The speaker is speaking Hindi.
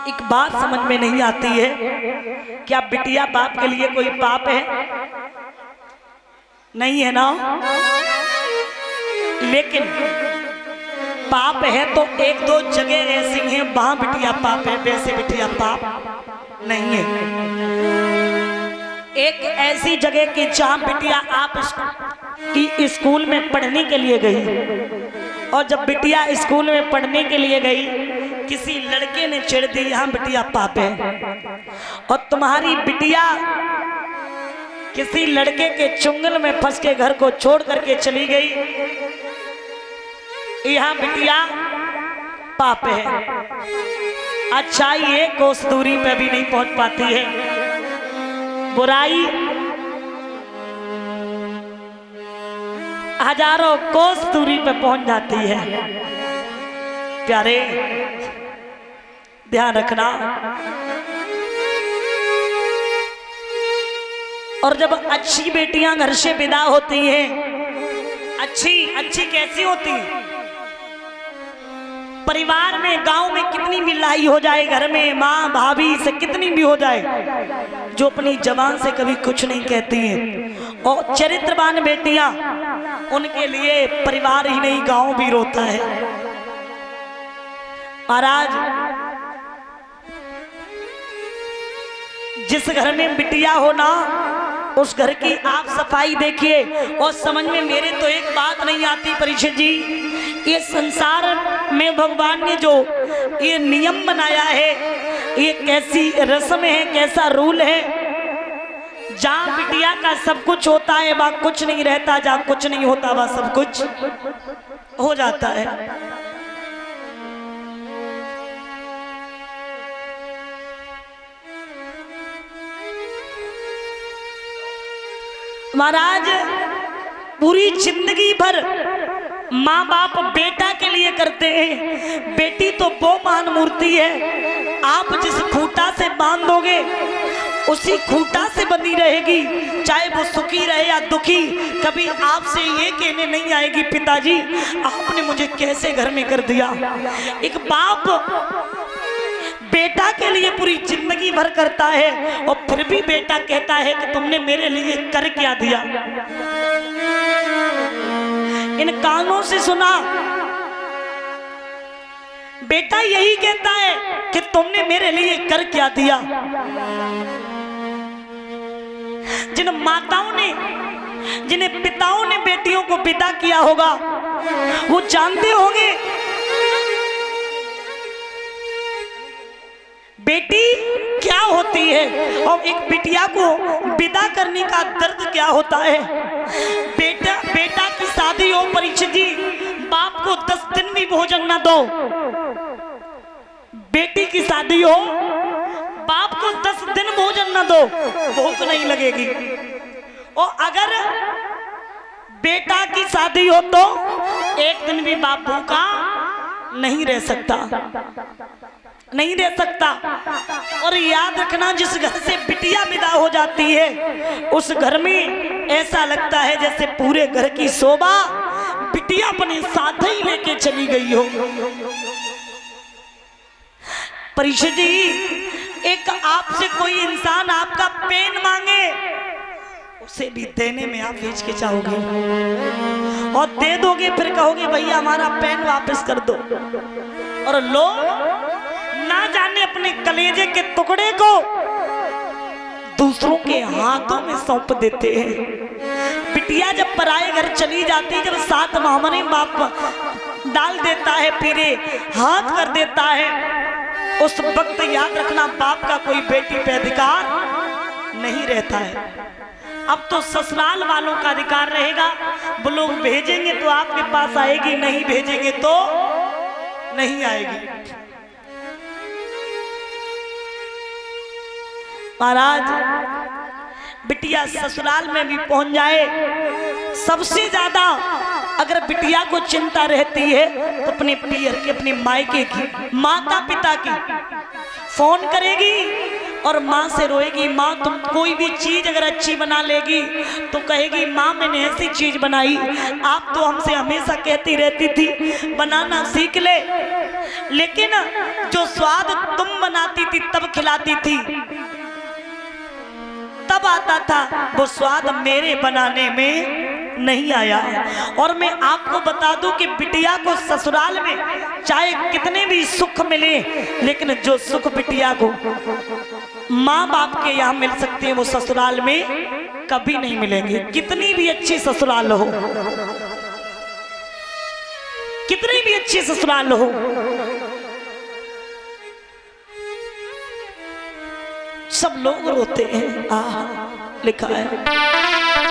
एक बात समझ में नहीं आती है, क्या बिटिया बाप के लिए कोई पाप है? नहीं है ना। लेकिन पाप है तो एक दो जगह ऐसी हैं वहां बिटिया पाप है, वैसे बिटिया पाप नहीं है। एक ऐसी जगह की जहां बिटिया आप की स्कूल में पढ़ने के लिए गई, और जब बिटिया स्कूल में पढ़ने के लिए गई किसी लड़के ने छेड़ दी, यहाँ बिटिया पाप है। और तुम्हारी बिटिया किसी लड़के के चुंगल में फंस के घर को छोड़ करके चली गई, यहाँ बिटिया पाप है। अच्छाई एक कोस दूरी पे भी नहीं पहुंच पाती है, बुराई हजारों कोस दूरी पे पहुंच जाती है। प्यारे ध्यान रखना। और जब अच्छी बेटियां घर से विदा होती हैं, अच्छी कैसी होती? परिवार में, गांव में कितनी भी लड़ाई हो जाए, घर में माँ भाभी से कितनी भी हो जाए, जो अपनी जबान से कभी कुछ नहीं कहती हैं, और चरित्रवान बेटियां, उनके लिए परिवार ही नहीं गांव भी रोता है। महाराज, जिस घर में बिटिया हो ना, उस घर की आप सफाई देखिए। और समझ में मेरे तो एक बात नहीं आती परीक्षित जी, ये संसार में भगवान ने जो ये नियम बनाया है, ये कैसी रस्म है, कैसा रूल है, जहाँ बिटिया का सब कुछ होता है वहाँ कुछ नहीं रहता, जहाँ कुछ नहीं होता वहाँ सब कुछ हो जाता है। महाराज, पूरी जिंदगी भर माँ बाप बेटा के लिए करते हैं। बेटी तो वो महान मूर्ति है, आप जिस खूंटा से बांध दोगे उसी खूंटा से बंधी रहेगी, चाहे वो सुखी रहे या दुखी। कभी आपसे ये कहने नहीं आएगी पिताजी आपने मुझे कैसे घर में कर दिया। एक बाप बेटा के लिए पूरी जिंदगी भर करता है, और फिर भी बेटा कहता है कि तुमने मेरे लिए कर क्या दिया। इन कानों से सुना, बेटा यही कहता है कि तुमने मेरे लिए कर क्या दिया। जिन माताओं ने, जिन्हें पिताओं ने बेटियों को विदा किया होगा, वो जानते होंगे बेटी क्या होती है, और एक बिटिया को विदा करने का दर्द क्या होता है। बेटा की शादी हो परीक्षित जी, बाप को 10 दिन भी भोजन ना दो। बेटी की शादी हो, बाप को 10 दिन भोजन ना दो, भूख नहीं लगेगी। और अगर बेटा की शादी हो तो एक दिन भी बाप भूखा नहीं रह सकता, नहीं रह सकता। और याद रखना, जिस घर से बिटिया विदा हो जाती है उस घर में ऐसा लगता है जैसे पूरे घर की शोभा बिटिया अपने साथ ही लेके चली गई हो। परीक्षित जी, एक आपसे कोई इंसान आपका पेन मांगे, उसे भी देने में आप हिचकिचाओगे, और दे दोगे फिर कहोगे भैया हमारा पेन वापस कर दो। और लोग ना जाने अपने कलेजे के टुकड़े को दूसरों के हाथों में सौंप देते हैं। बिटिया जब पराए घर चली जाती, जब 7 मामने बाप डाल देता है, फिरे हाथ कर देता है, उस वक्त याद रखना बाप का कोई बेटी पे अधिकार नहीं रहता है। अब तो ससुराल वालों का अधिकार रहेगा। वो लोग भेजेंगे तो आपके पास आएगी, नहीं भेजेंगे तो नहीं आएगी। महाराज, बिटिया ससुराल में भी पहुंच जाए, सबसे ज्यादा अगर बिटिया को चिंता रहती है तो अपने पियर की, अपने मायके की, माता पिता की फोन करेगी और माँ से रोएगी। माँ तुम कोई भी चीज अगर अच्छी बना लेगी तो कहेगी माँ मैंने ऐसी चीज बनाई, आप तो हमसे हमेशा कहती रहती थी बनाना सीख ले, लेकिन जो स्वाद तुम बनाती थी तब खिलाती थी, तब आता था, वो स्वाद मेरे बनाने में नहीं आया। और मैं आपको बता दूं कि बिटिया को ससुराल में चाहे कितने भी सुख मिले, लेकिन जो सुख बिटिया को माँ बाप के यहाँ मिल सकते हैं वो ससुराल में कभी नहीं मिलेंगे। कितनी भी अच्छी ससुराल हो, कितनी भी अच्छी ससुराल हो, सब लोग रोते हैं। लिखा है